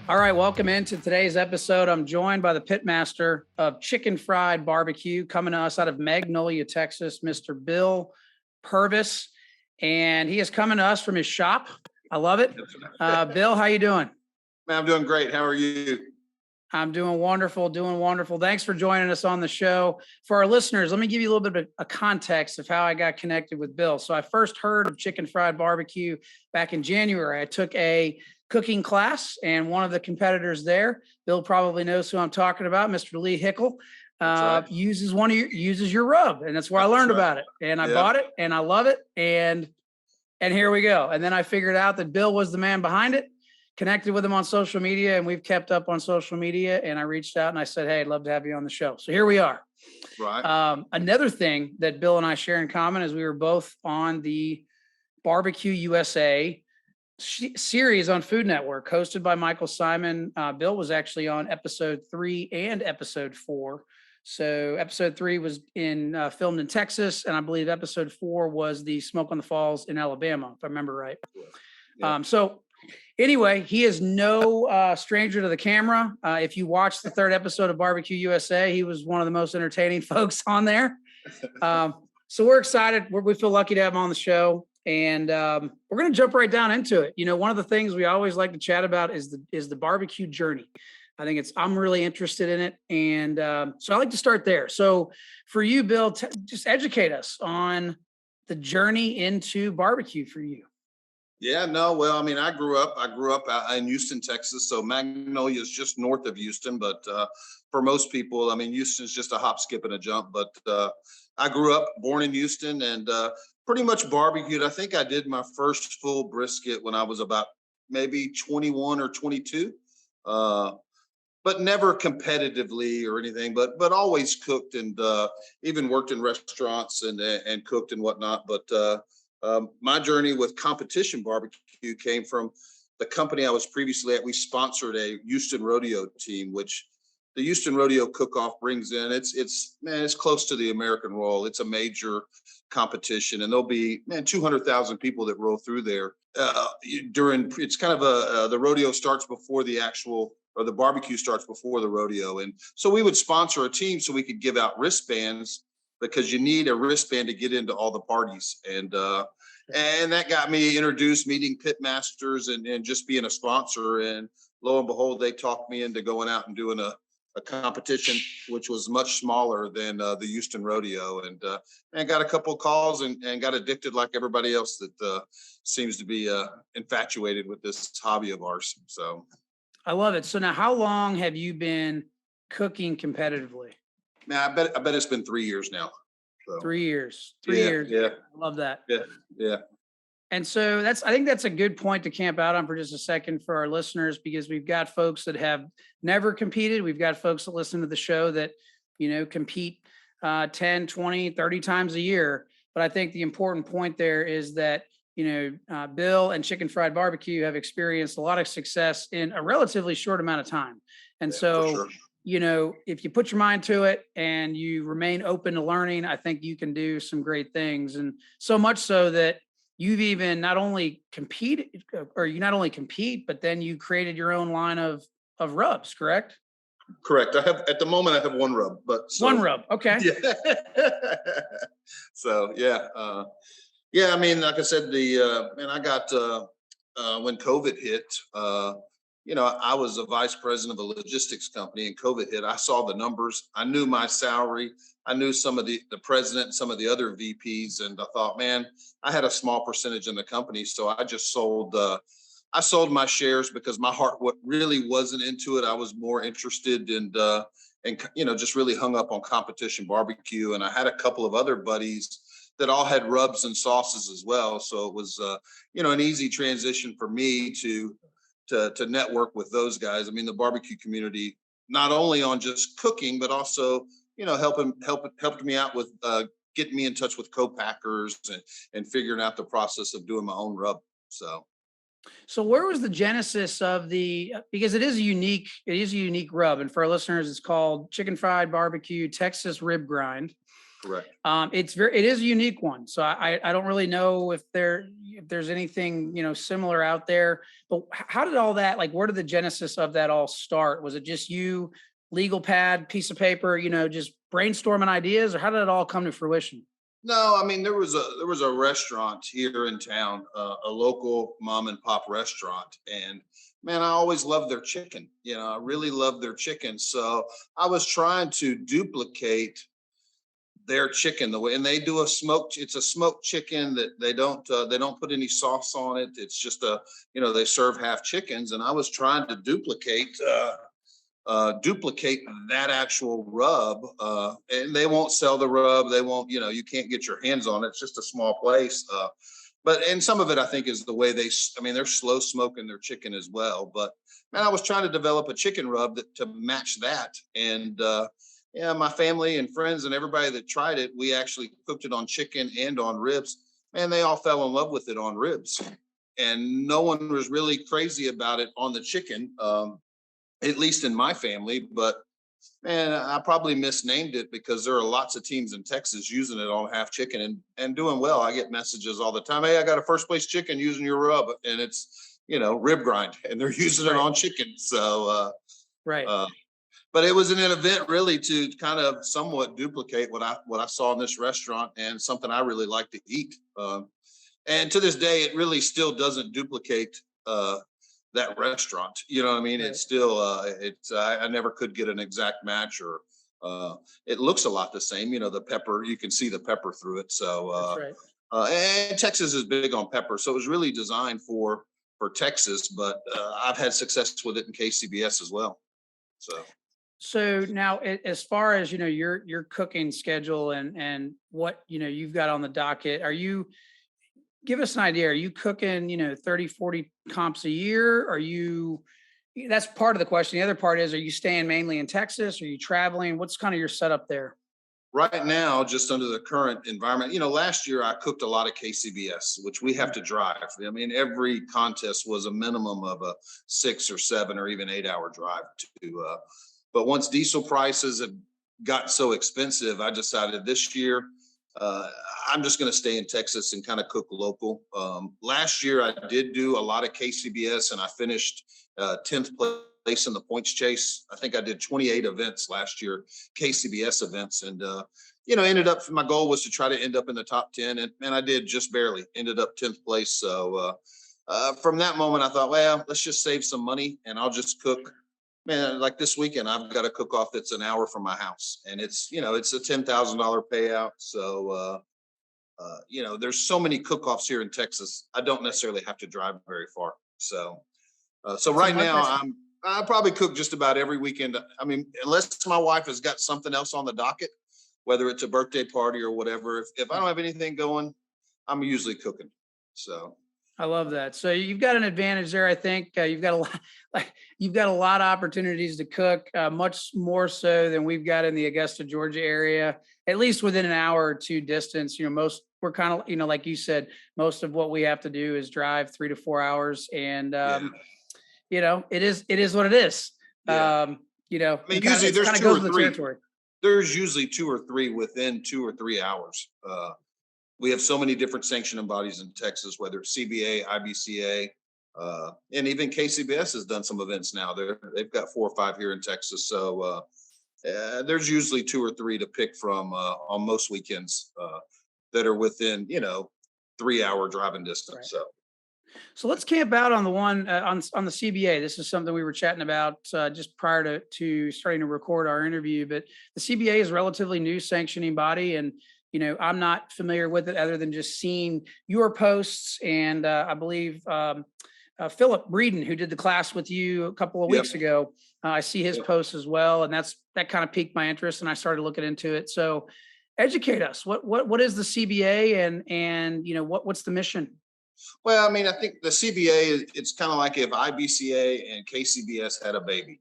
All right, welcome into today's episode. I'm joined by the pitmaster of Chicken Fried BBQ, coming to us out of Magnolia, Texas, Mr. Bill Purvis, and he is coming to us from his shop. I love it. Bill, how you doing? Man, I'm doing great. How are you? I'm doing wonderful, Thanks for joining us on the show. For our listeners, let me give you a little bit of a context of how I got connected with Bill. So I first heard of Chicken Fried BBQ back in January. I took a cooking class, and one of the competitors there, Bill probably knows who I'm talking about, Mr. Lee Hickle, Right. uses your rub, and that's where I learned about it. And I bought it, and I love it, and here we go. And then I figured out that Bill was the man behind it. Connected with him on social media, and we've kept up on social media. And I reached out and I said, "Hey, I'd love to have you on the show." So here we are. Right. Another thing that Bill and I share in common is we were both on the Barbecue USA series on Food Network, hosted by Michael Simon. Bill was actually on episode 3 and episode 4. So episode 3 was filmed in Texas, and I believe episode 4 was the Smoke on the Falls in Alabama, if I remember right. Yeah. Anyway, he is no stranger to the camera. If you watch the 3rd episode of Barbecue USA, he was one of the most entertaining folks on there. So we're excited. We feel lucky to have him on the show, and we're going to jump right down into it. You know, one of the things we always like to chat about is the barbecue journey. I think I'm really interested in it, and so I like to start there. So for you, Bill, just educate us on the journey into barbecue for you. Yeah, no, well, I mean, I grew up in Houston, Texas. So Magnolia is just north of Houston. But for most people, I mean, Houston's just a hop, skip, and a jump. But I grew up, born in Houston, and pretty much barbecued. I think I did my first full brisket when I was about maybe 21 or 22. But never competitively or anything, but always cooked, and even worked in restaurants and cooked and whatnot. But my journey with competition barbecue came from the company I was previously at. We sponsored a Houston rodeo team, which the Houston Rodeo Cook-Off brings in. It's close to the American Royal. It's a major competition, and there'll be 200,000 people that roll through there it's kind of the rodeo starts before the actual, or the barbecue starts before the rodeo. And so we would sponsor a team so we could give out wristbands, because you need a wristband to get into all the parties. And that got me introduced, meeting pit masters and just being a sponsor. And lo and behold, they talked me into going out and doing a competition, which was much smaller than the Houston Rodeo. And got a couple of calls and got addicted like everybody else that seems to be infatuated with this hobby of ours. So I love it. So now, how long have you been cooking competitively? Man, I bet it's been 3 years now. So. 3 years. 3 years. Yeah. I love that. Yeah. And so I think that's a good point to camp out on for just a second for our listeners, because we've got folks that have never competed. We've got folks that listen to the show that, compete 10, 20, 30 times a year. But I think the important point there is that, Bill and Chicken Fried BBQ have experienced a lot of success in a relatively short amount of time. And so, sure. If you put your mind to it and you remain open to learning, I think you can do some great things. And so much so that you've even not only compete, but then you created your own line of rubs, correct? Correct. At the moment I have one rub, one rub. Okay. Yeah. So yeah. I mean, like I said, I got when COVID hit, I was a vice president of a logistics company, and COVID hit. I saw the numbers. I knew my salary. I knew some of the president, some of the other VPs, and I thought, man, I had a small percentage in the company, so I just sold. I sold my shares because my heart really wasn't into it. I was more interested in, just really hung up on competition barbecue. And I had a couple of other buddies that all had rubs and sauces as well. So it was, an easy transition for me to network with those guys. I mean, the barbecue community, not only on just cooking, but also, helped me out with getting me in touch with co-packers and figuring out the process of doing my own rub. So where was the genesis of because it is a unique rub. And for our listeners, it's called Chicken Fried BBQ Texas Rib Grind. Correct. It is a unique one. So I don't really know if there's anything, similar out there, but how did all that, like, where did the genesis of that all start? Was it just you, legal pad, piece of paper, just brainstorming ideas, or how did it all come to fruition? No, I mean there was a restaurant here in town, a local mom and pop restaurant, and man, I always loved their chicken. I really loved their chicken, so I was trying to duplicate their chicken the way, and they do a smoked. It's a smoked chicken that they don't put any sauce on it. It's just they serve half chickens, and I was trying to duplicate that actual rub, and they won't sell the rub. They won't, you can't get your hands on it. It's just a small place. And some of it I think is the way I mean, they're slow smoking their chicken as well. But man, I was trying to develop a chicken rub to match that. And yeah, my family and friends and everybody that tried it, we actually cooked it on chicken and on ribs. And they all fell in love with it on ribs. And no one was really crazy about it on the chicken. At least in my family, but man, I probably misnamed it because there are lots of teams in Texas using it on half chicken and doing well. I get messages all the time. Hey, I got a first place chicken using your rub, and it's rib grind, and they're using it Right. on chicken. So, Right. uh, but it was an event really to kind of somewhat duplicate what I saw in this restaurant and something I really like to eat. And to this day, it really still doesn't duplicate. That restaurant. You know what I mean? Right. It's still I never could get an exact match or it looks a lot the same. The pepper, you can see the pepper through it. So That's right. and Texas is big on pepper. So it was really designed for Texas, but I've had success with it in KCBS as well. So So now, as far as your cooking schedule and what you've got on the docket, are you give us an idea? Are you cooking 30, 40 comps a year? Are you That's part of the question. The other part is, are you staying mainly in Texas? Are you traveling? What's kind of your setup there? right now, just under the current environment, last year I cooked a lot of KCBS, which we have to drive. I mean, every contest was a minimum of a 6 or 7 or even 8 hour drive to. But once diesel prices have got so expensive, I decided this year uh, I'm just going to stay in Texas and kind of cook local. Last year I did do a lot of KCBS, and I finished 10th place in the points chase. I think I did 28 events last year, KCBS events, and ended up. My goal was to try to end up in the top 10, and I did just barely. Ended up 10th place. So from that moment, I thought, well, let's just save some money, and I'll just cook. Man, like this weekend, I've got a cook off that's an hour from my house, and it's a $10,000 payout. So there's so many cook-offs here in Texas. I don't Right. necessarily have to drive very far. So So right my now question. I probably cook just about every weekend. I mean, unless my wife has got something else on the docket, whether it's a birthday party or whatever. If I don't have anything going, I'm usually cooking. So I love that. So you've got an advantage there. I think you've got a lot, like you've got a lot of opportunities to cook, much more so than we've got in the Augusta, Georgia area. At least within an hour or two distance. Most we're kind of like you said, most of what we have to do is drive 3 to 4 hours, and yeah, it is what it is. yeah. I You mean, usually it there's kind of two goes or with the three. territory. There's usually 2 or 3 within 2 or 3 hours. We have so many different sanctioning bodies in Texas, whether it's CBA, IBCA, and even KCBS has done some events now. They've got 4 or 5 here in Texas. So there's usually 2 or 3 to pick from on most weekends that are within 3 hour driving distance. Right. So So let's camp out on the one on the CBA. This is something we were chatting about just prior to starting to record our interview. But the CBA is a relatively new sanctioning body, and I'm not familiar with it other than just seeing your posts, and I believe Philip Breeden, who did the class with you a couple of yep, weeks ago. I see his yep. posts as well, and that kind of piqued my interest, and I started looking into it. So, educate us. What is the CBA, and what's the mission? Well, I mean, I think the CBA it's kind of like if IBCA and KCBS had a baby.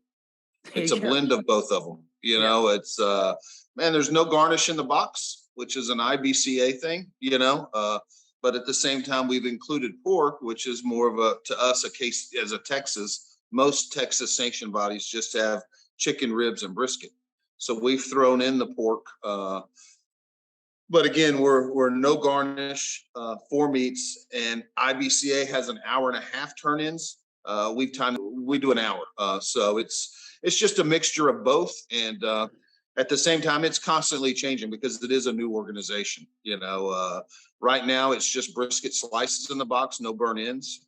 There It's you a go. blend of both of them. Yep. It's man, there's no garnish in the box, which is an IBCA thing, but at the same time we've included pork, which is more of a to us a case as a Texas. Most Texas sanctioned bodies just have chicken ribs and brisket. So we've thrown in the pork. But again, we're no garnish, 4 meats, and IBCA has an hour and a half turn-ins. We do an hour. So it's just a mixture of both. And at the same time, it's constantly changing because it is a new organization. Right now it's just brisket slices in the box, no burn ends.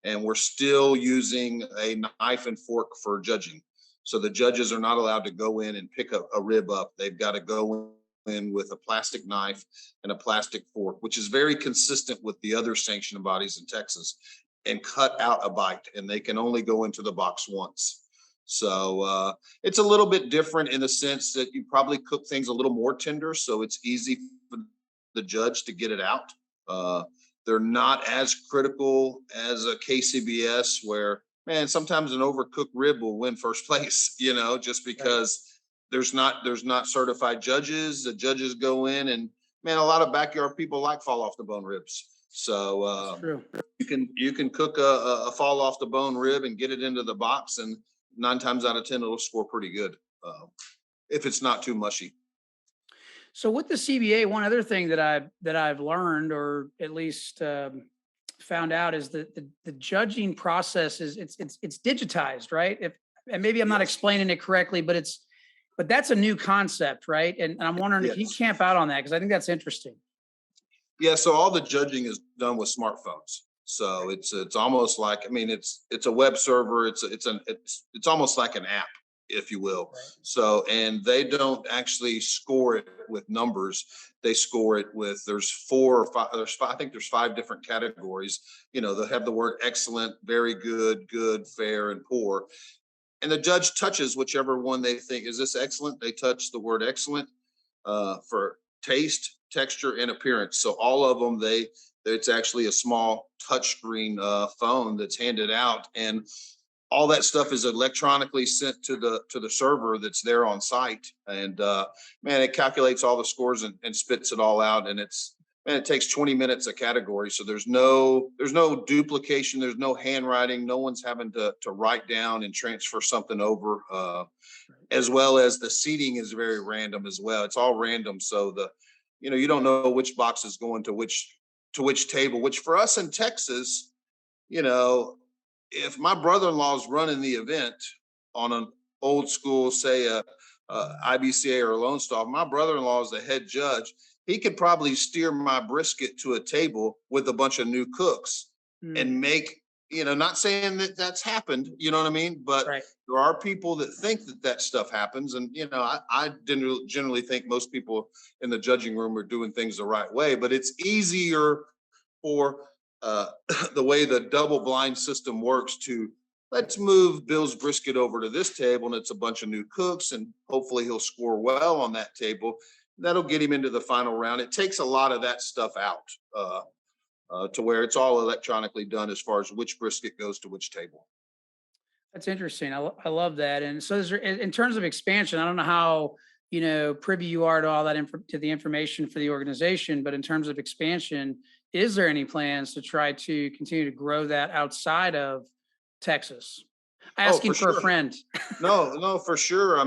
And we're still using a knife and fork for judging. So the judges are not allowed to go in and pick a rib up. They've got to go in with a plastic knife and a plastic fork, which is very consistent with the other sanctioned bodies in Texas, and cut out a bite. And they can only go into the box once. So it's a little bit different in the sense that you probably cook things a little more tender, so it's easy for the judge to get it out. They're not as critical as a KCBS, where, man, sometimes an overcooked rib will win first place, just because there's not certified judges. The judges go in, and, man, a lot of backyard people like fall off the bone ribs. So you can cook a fall off the bone rib and get it into the box, and 9 times out of 10 it'll score pretty good if it's not too mushy. So with the CBA, one other thing that I've learned, or at least found out, is that the judging process is it's digitized, right? And maybe I'm not explaining it correctly, but that's a new concept, right? And I'm wondering if you camp out on that, because I think that's interesting. Yeah, so all the judging is done with smartphones. So it's almost like, it's a web server. It's almost like an app, if you will. Right. So, and they don't actually score it with numbers. They score it with, there's 4 or 5, I think there's 5 different categories. They'll have the word excellent, very good, good, fair, and poor. And the judge touches whichever one they think, is this excellent? They touch the word excellent for taste, texture, and appearance. So all of them, it's actually a small touchscreen phone that's handed out, and all that stuff is electronically sent to the server that's there on site. And man, it calculates all the scores and spits it all out. And it takes 20 minutes a category. So there's no duplication. There's no handwriting. No one's having to write down and transfer something over. As well as the seating is very random as well. It's all random. So you don't know which box is going to which table, which for us in Texas, if my brother-in-law is running the event on an old school, say a IBCA or a Lone Star, my brother-in-law is the head judge. He could probably steer my brisket to a table with a bunch of new cooks and make, not saying that that's happened, you know what I mean? But there are people that think that stuff happens. And, I generally think most people in the judging room are doing things the right way, but it's easier for the way the double blind system works to, let's move Bill's brisket over to this table, and it's a bunch of new cooks, and hopefully he'll score well on that table. That'll get him into the final round. It takes a lot of that stuff out to where it's all electronically done as far as which brisket goes to which table. That's interesting. I love that. And so in terms of expansion, I don't know how, privy you are to all that to the information for the organization, but in terms of expansion, is there any plans to try to continue to grow that outside of Texas? Asking for a friend. No, for sure.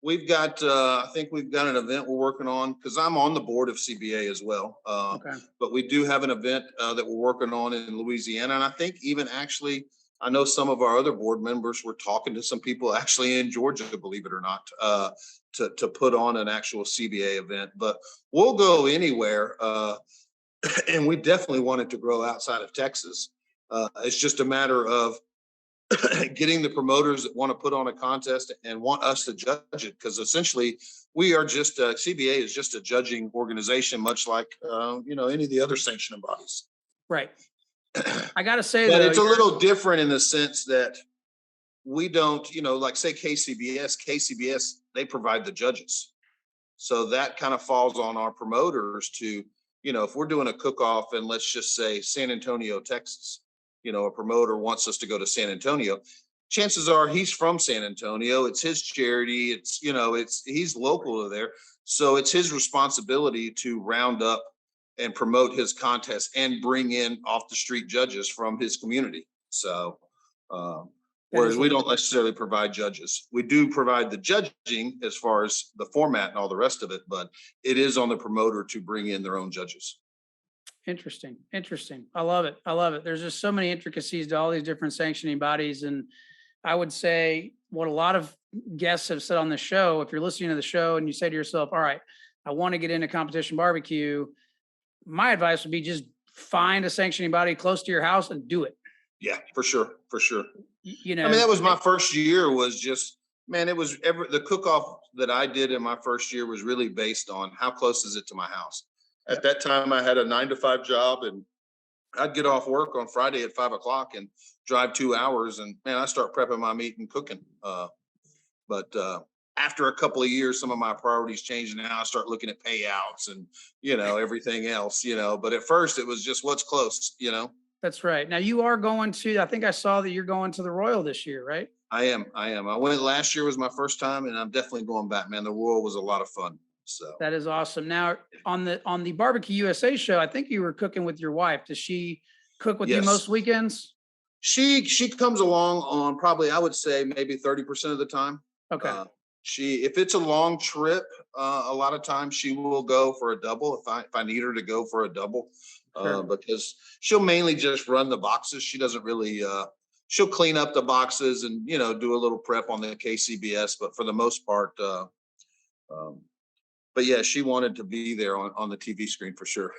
We've got, I think we've got an event we're working on, because I'm on the board of CBA as well. But we do have an event that we're working on in Louisiana. And I think even actually, I know some of our other board members were talking to some people actually in Georgia, believe it or not, to put on an actual CBA event. But we'll go anywhere. And we definitely want it to grow outside of Texas. It's just a matter of getting the promoters that want to put on a contest and want us to judge it, because essentially we are just CBA is just a judging organization, much like any of the other sanctioning bodies. Right. I got to say, but it's a little different in the sense that we don't, like say KCBS, they provide the judges. So that kind of falls on our promoters to, if we're doing a cook-off and let's just say San Antonio, Texas, a promoter wants us to go to San Antonio, chances are he's from San Antonio. It's his charity. He's local to there. So it's his responsibility to round up and promote his contest and bring in off the street judges from his community. So That Whereas is we don't necessarily provide judges. We do provide the judging as far as the format and all the rest of it, but it is on the promoter to bring in their own judges. interesting. Interesting. I love it. I love it. There's just so many intricacies to all these different sanctioning bodies. And I would say what a lot of guests have said on the show, if you're listening to the show and you say to yourself, all right, I want to get into competition barbecue, my advice would be just find a sanctioning body close to your house and do it. Yeah, for sure. For sure. You I mean, know, that was my first year was just, man, it was the cook off that I did in my first year was really based on how close is it to my house. At Yep. that time, I had a 9 to 5 job and I'd get off work on Friday at 5 o'clock and drive 2 hours. And man, I start prepping my meat and cooking. But after a couple of years, some of my priorities changed. And now I start looking at payouts and, everything else, but at first it was just what's close. that's right. Now you are going to, I think I saw that you're going to the Royal this year, right? I am. I went last year was my first time and I'm definitely going back, man. The Royal was a lot of fun. So That is awesome. Now on the Barbecue USA show, I think you were cooking with your wife. Does she cook with you yes, most weekends? she comes along on probably, I would say maybe 30% of the time. Okay. If it's a long trip, a lot of times she will go for a double if I need her to go for a double, Sure. because she'll mainly just run the boxes. She doesn't really, she'll clean up the boxes and, do a little prep on the KCBS, but for the most part, um, but yeah, she wanted to be there on the TV screen for sure.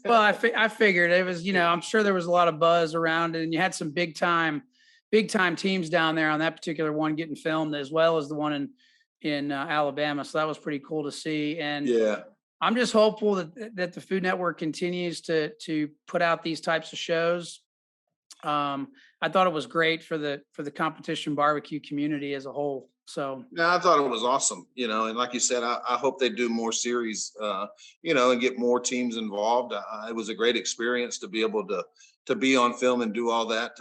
Well, I figured it was, I'm sure there was a lot of buzz around it and you had some big time teams down there on that particular one getting filmed as well as the one in Alabama. So that was pretty cool to see. And Yeah. I'm just hopeful that the Food Network continues to put out these types of shows. I thought it was great for the competition barbecue community as a whole. So No, I thought it was awesome, and like you said, I hope they do more series, and get more teams involved. It was a great experience to be able to be on film and do all that.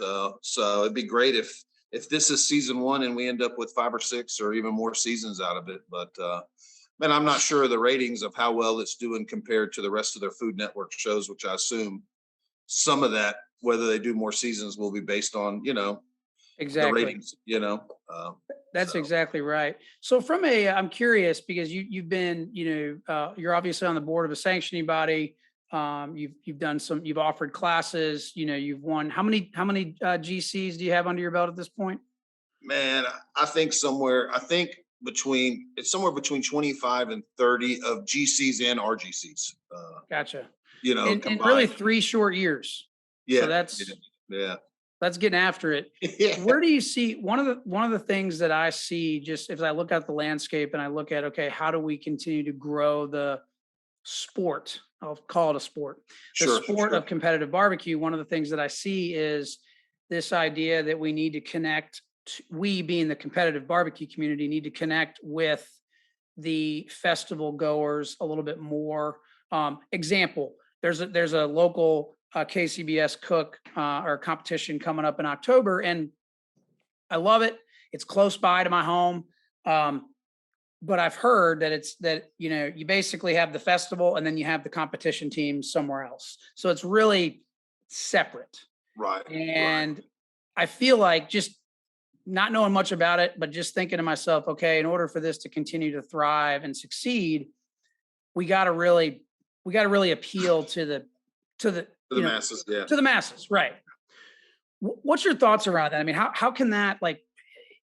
So it'd be great if this is season one and we end up with 5 or 6 or even more seasons out of it. But man, I'm not sure of the ratings of how well it's doing compared to the rest of their Food Network shows, which I assume some of that, whether they do more seasons, will be based on the exactly. ratings. That's So. exactly right. So I'm curious because you've been, you're obviously on the board of a sanctioning body. You've offered classes, you've won. How many GCs do you have under your belt at this point? Man, I think it's somewhere between 25 and 30 of GCs and RGCs. Gotcha. In Combined. really 3 short years. Yeah. So that's Yeah. getting after it. Yeah. Where do you see one of the things that I see just as I look at the landscape and I look at, okay, how do we continue to grow the sport? I'll call it a sport. The Sure. sport Sure. of competitive barbecue. One of the things that I see is this idea that we need to connect, we being the competitive barbecue community, need to connect with the festival goers a little bit more. Example, there's a local KCBS cook or competition coming up in October, and I love it. It's close by to my home. But I've heard that you basically have the festival and then you have the competition team somewhere else. So it's really separate. Right. And Right. I feel like just not knowing much about it, but just thinking to myself, okay, in order for this to continue to thrive and succeed, we got to really appeal to the To the masses. Yeah. to the masses, right? What's your thoughts around that? I mean, how can that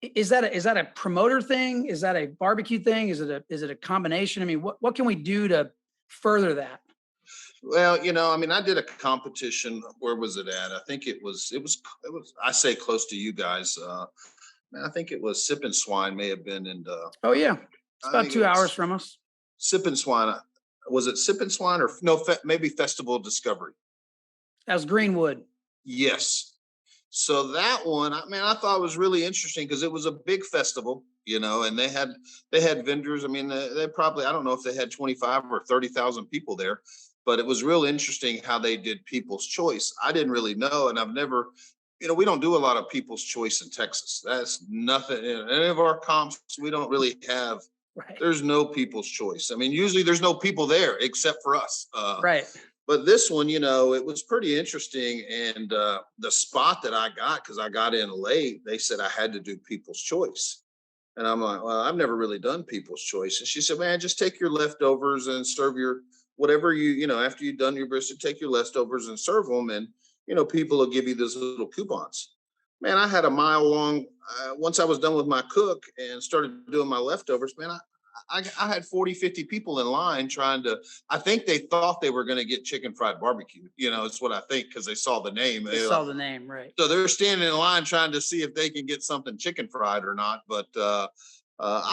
is that a promoter thing? Is that a barbecue thing? Is it a combination? I mean, what can we do to further that? Well, I mean, I did a competition. Where was it at? I think it was, I say close to you guys. I think it was Sip and Swine may have been. And Oh yeah, it's I about think 2 it hours was from us. Sip and Swine. Was it Sip and Swine or no, maybe Festival Discovery? That was Greenwood. Yes. So that one, I thought was really interesting because it was a big festival, and they had vendors. I mean, they probably, I don't know if they had 25 or 30,000 people there, but it was real interesting how they did People's Choice. I didn't really know, and I've never, we don't do a lot of People's Choice in Texas. That's nothing. In any of our comps, we don't really have. Right. There's no People's Choice. I mean, usually there's no people there except for us. Right. But this one, it was pretty interesting. And the spot that I got, because I got in late, they said I had to do People's Choice. And I'm like, well, I've never really done People's Choice. And she said, man, just take your leftovers and serve your whatever after you've done your brisket, take your leftovers and serve them. And, people will give you those little coupons. Man, I had a mile long, once I was done with my cook and started doing my leftovers, man, I had 40, 50 people in line I think they thought they were going to get chicken fried barbecue. It's what I think, because they saw the name. They saw the name, right? So they're standing in line trying to see if they can get something chicken fried or not. But I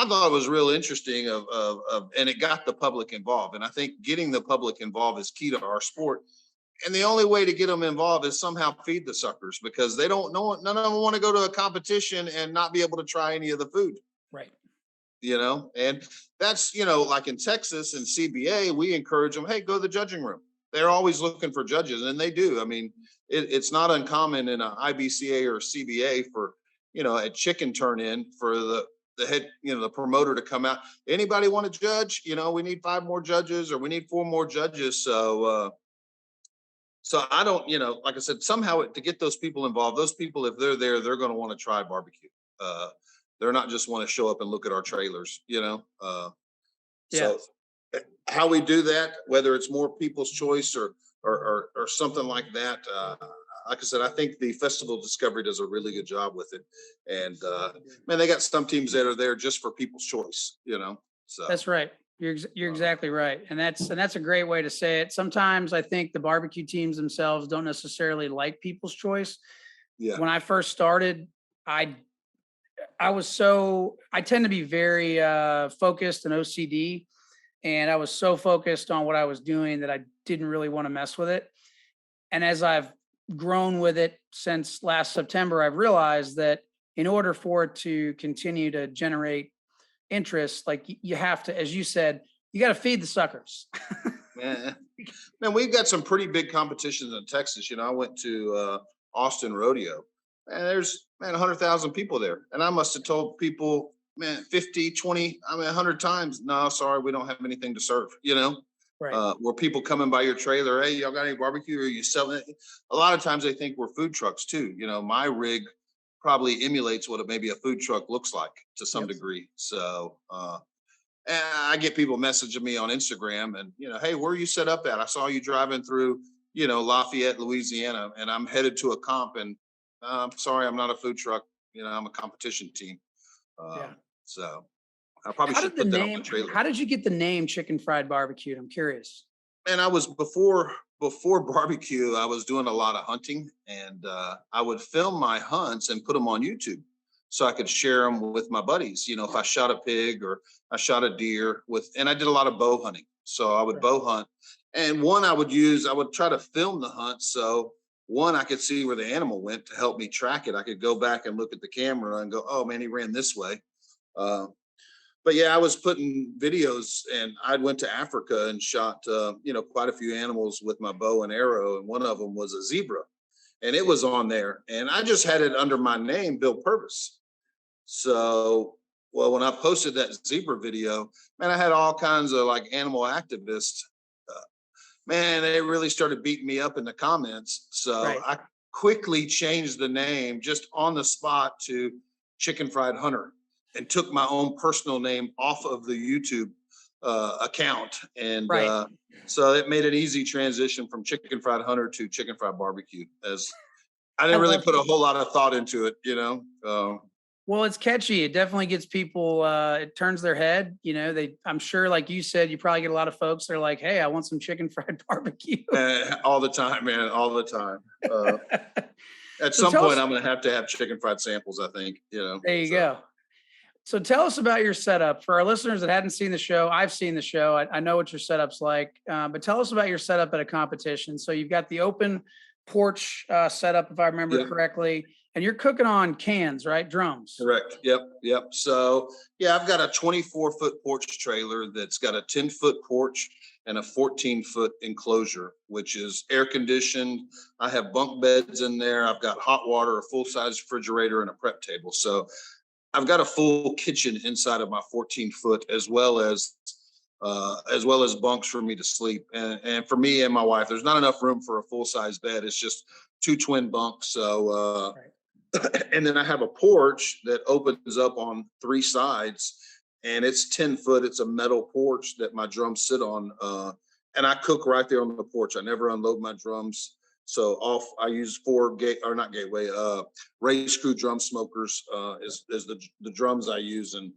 thought it was real interesting and it got the public involved. And I think getting the public involved is key to our sport. And the only way to get them involved is somehow feed the suckers, because they don't know, none of them want to go to a competition and not be able to try any of the food. Right. And that's, like in Texas and CBA, we encourage them, hey, go to the judging room. They're always looking for judges, and they do. I mean, it's not uncommon in a IBCA or CBA for, a chicken turn in for the head, the promoter to come out. Anybody want to judge? We need 5 more judges, or we need 4 more judges. So I don't, like I said, somehow to get those people involved, those people, if they're there, they're going to want to try barbecue. They're not just want to show up and look at our trailers, So how we do that, whether it's more People's Choice or something like that. Like I said, I think the Festival Discovery does a really good job with it. And man, they got some teams that are there just for People's Choice, So That's right. You're exactly right. And that's a great way to say it. Sometimes I think the barbecue teams themselves don't necessarily like People's Choice. Yeah. When I first started, I tend to be very focused and OCD, and I was so focused on what I was doing that I didn't really want to mess with it. And as I've grown with it since last September, I've realized that in order for it to continue to generate interest, like you have to, as you said, you got to feed the suckers. Man, we've got some pretty big competitions in Texas. I went to Austin Rodeo, and there's 100,000 people there. And I must have told people, man, 50, 20, 100 times, no, sorry, we don't have anything to serve, Right. Where people coming by your trailer, hey, y'all got any barbecue? Or are you selling it? A lot of times they think we're food trucks too. My rig probably emulates what maybe a food truck looks like to some degree. So, and I get people messaging me on Instagram and, hey, where are you set up at? I saw you driving through, Lafayette, Louisiana, and I'm headed to a comp, and I'm sorry, I'm not a food truck. I'm a competition team. So I probably should put that on the trailer. How did you get the name Chicken Fried BBQ? I'm curious. And I was before barbecue, I was doing a lot of hunting, and I would film my hunts and put them on YouTube so I could share them with my buddies. If I shot a pig or I shot a deer and I did a lot of bow hunting. So I would bow hunt, and I would try to film the hunt. So I could see where the animal went to help me track it. I could go back and look at the camera and go, oh man, he ran this way. But yeah, I was putting videos, and I went to Africa and shot, quite a few animals with my bow and arrow. And one of them was a zebra, and it was on there, and I just had it under my name, Bill Purvis. So, well, when I posted that zebra video, man, I had all kinds of like animal activists. Man, they really started beating me up in the comments. So I quickly changed the name just on the spot to Chicken Fried Hunter, and took my own personal name off of the YouTube account. And so it made an easy transition from Chicken Fried Hunter to Chicken Fried Barbecue, as I didn't really put a whole lot of thought into it, Well, it's catchy. It definitely gets people, it turns their head. I'm sure, like you said, you probably get a lot of folks that are like, hey, I want some Chicken Fried Barbecue. All the time, man, all the time. At some point, I'm going to have chicken fried samples, I think, There you go. So tell us about your setup. For our listeners that hadn't seen the show, I've seen the show. I know what your setup's like, but tell us about your setup at a competition. So you've got the open porch setup, if I remember correctly, and you're cooking on cans, right? Drums. Correct. Yep. So yeah, I've got a 24-foot porch trailer that's got a 10-foot porch and a 14-foot enclosure, which is air conditioned. I have bunk beds in there. I've got hot water, a full-size refrigerator, and a prep table. So I've got a full kitchen inside of my 14-foot, as well as as well as bunks for me to sleep. And for me and my wife, there's not enough room for a full size bed. It's just two twin bunks. So, Right. and then I have a porch that opens up on three sides, and it's 10 foot. It's a metal porch that my drums sit on. And I cook right there on the porch. I never unload my drums. So I use four not gateway, raised screw drum smokers, is the drums I use. And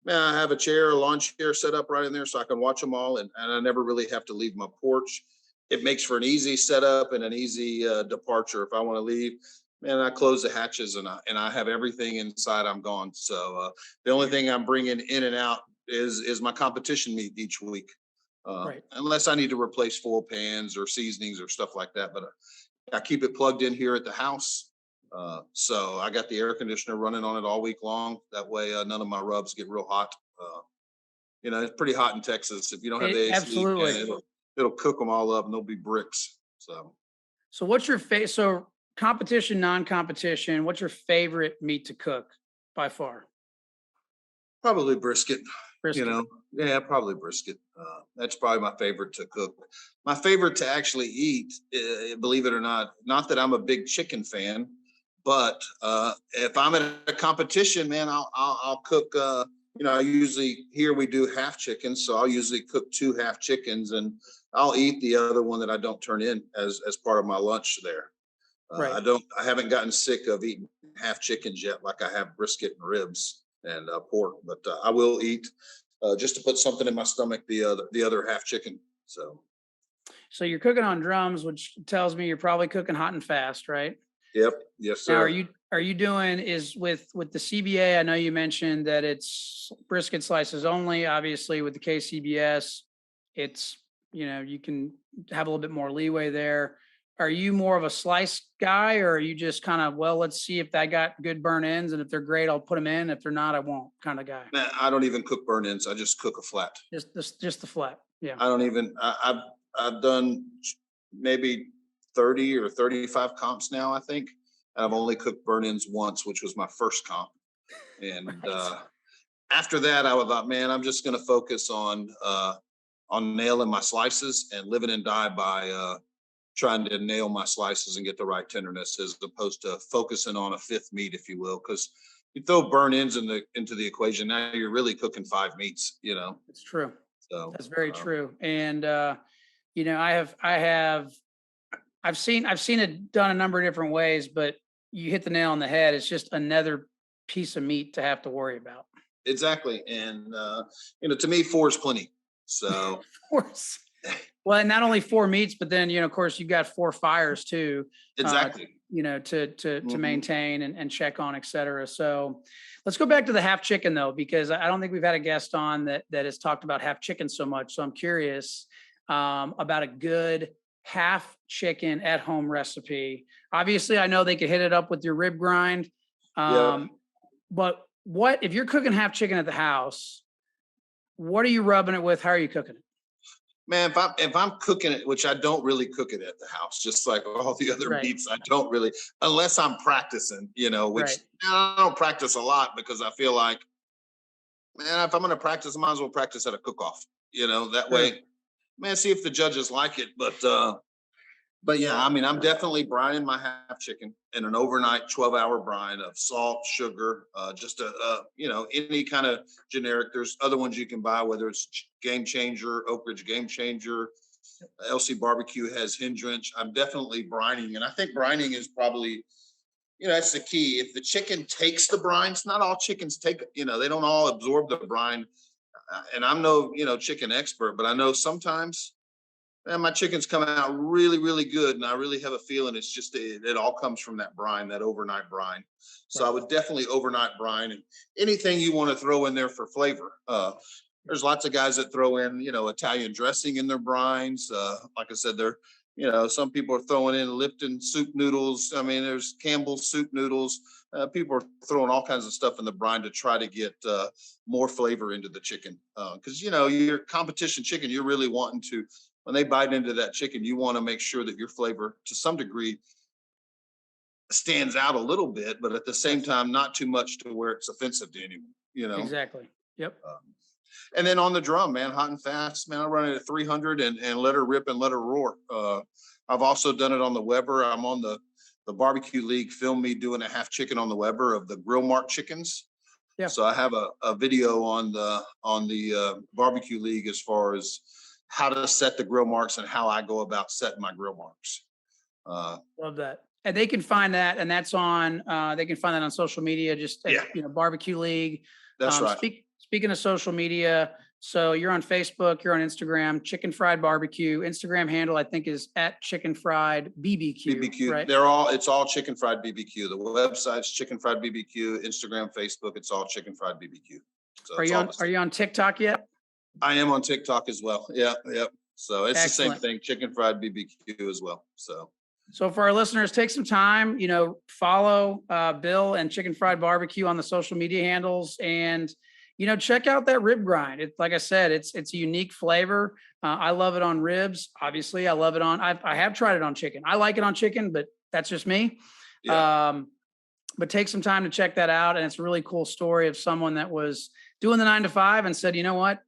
man, I have a lawn chair set up right in there so I can watch them all. And I never really have to leave my porch. It makes for an easy setup and an easy departure. If I want to leave, man, I close the hatches and I have everything inside. I'm gone. So the only thing I'm bringing in and out is my competition meat each week. Right. Unless I need to replace foil pans or seasonings or stuff like that. But I keep it plugged in here at the house. So I got the air conditioner running on it all week long. That way, none of my rubs get real hot. It's pretty hot in Texas. If you don't have the AC, Absolutely. it'll cook them all up and they'll be bricks. So what's your so competition, non-competition, what's your favorite meat to cook by far? Probably brisket. Brisket. Yeah, probably brisket. That's probably my favorite to cook. My favorite to actually eat, believe it or not that I'm a big chicken fan, but if I'm at a competition, man, I'll cook. I usually here we do half chickens, so I'll usually cook two half chickens, and I'll eat the other one that I don't turn in as part of my lunch there. Right. I haven't gotten sick of eating half chickens yet, like I have brisket and ribs and pork, but I will eat just to put something in my stomach, the other half chicken. So you're cooking on drums, which tells me you're probably cooking hot and fast, right? Yep, yes, Now, sir. are you doing is with the CBA? I know you mentioned that it's brisket slices only. Obviously, with the KCBS, it's you can have a little bit more leeway there. Are you more of a slice guy, or are you just kind of, well, let's see if that got good burn ends, and if they're great, I'll put them in. If they're not, I won't, kind of guy? Man, I don't even cook burn ins. I just cook a flat. Just the flat. Yeah. I don't even. I've done maybe 30 or 35 comps now, I think. And I've only cooked burn ins once, which was my first comp. And Right. after that, I thought, man, I'm just going to focus on nailing my slices and living and die by trying to nail my slices and get the right tenderness, as opposed to focusing on a fifth meat, if you will, because you throw burn ins into the equation. Now you're really cooking five meats. It's true. So That's very true. And I've seen it done a number of different ways, but you hit the nail on the head. It's just another piece of meat to have to worry about. exactly, and to me, four is plenty. So Of course. Well, and not only four meats, but then of course, you've got four fires too. exactly. To Mhm. maintain and check on, et cetera. So let's go back to the half chicken though, because I don't think we've had a guest on that has talked about half chicken so much. So I'm curious about a good half chicken at home recipe. Obviously, I know they could hit it up with your rib grind. Yeah. But what if you're cooking half chicken at the house? What are you rubbing it with? How are you cooking it? Man, if I'm cooking it, which I don't really cook it at the house, just like all the other Right. meats, I don't really, unless I'm practicing, which Right. I don't practice a lot because I feel like, man, if I'm going to practice, I might as well practice at a cook-off. That True. way, man, see if the judges like it. But yeah, I mean, I'm definitely brining my half chicken in an overnight 12-hour brine of salt, sugar, just any kind of generic. There's other ones you can buy, whether it's Game Changer, Oak Ridge Game Changer, LC Barbecue has Hindrance. I'm definitely brining, and I think brining is probably, that's the key. If the chicken takes the brines, not all chickens take, they don't all absorb the brine. And I'm no, chicken expert, but I know sometimes, man, my chicken's coming out really, really good. And I really have a feeling it's just, it all comes from that brine, that overnight brine. So I Right. would definitely overnight brine, and anything you want to throw in there for flavor. There's lots of guys that throw in, Italian dressing in their brines. Like I said, some people are throwing in Lipton soup noodles. I mean, there's Campbell's soup noodles. People are throwing all kinds of stuff in the brine to try to get more flavor into the chicken. Because, your competition chicken, you're really wanting to, when they bite into that chicken, you want to make sure that your flavor to some degree stands out a little bit, but at the same Yes. time, not too much to where it's offensive to anyone. Exactly. Yep. Um, And then on the drum, man, hot and fast, man, I run it at 300 and let her rip and let her roar. I've also done it on the Weber. I'm on the Barbecue League filmed me doing a half chicken on the Weber of the grill mark chickens. Yeah. So I have a video on the Barbecue League as far as how to set the grill marks and how I go about setting my grill marks. Love that. And they can find that, and that's on, they can find that on social media, just, Yeah. Barbecue League. That's right. Speaking of social media, so you're on Facebook, you're on Instagram, Chicken Fried Barbecue. Instagram handle, I think, is at Chicken Fried BBQ. BBQ. Right? It's all Chicken Fried BBQ. The website's Chicken Fried BBQ, Instagram, Facebook, it's all Chicken Fried BBQ. So Are you on TikTok yet? I am on TikTok as well. Yeah, yep. So it's Excellent. the same thing, Chicken Fried BBQ as well. So for our listeners, take some time, follow Bill and Chicken Fried Barbecue on the social media handles, and check out that rib grind. It's like I said, it's a unique flavor. I love it on ribs. Obviously, I love it on. I have tried it on chicken. I like it on chicken, but that's just me. Yeah. But take some time to check that out, and it's a really cool story of someone that was doing the 9 to 5 and said, you know what,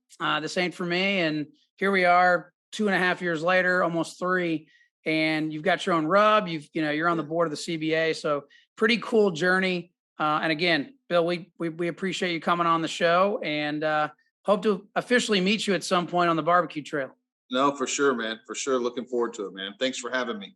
this ain't for me. And here we are, 2.5 years later, almost 3. And you've got your own rub. You're on the board of the CBA. So pretty cool journey. And again, Bill, we appreciate you coming on the show, and hope to officially meet you at some point on the barbecue trail. No, for sure, man. For sure. Looking forward to it, man. Thanks for having me.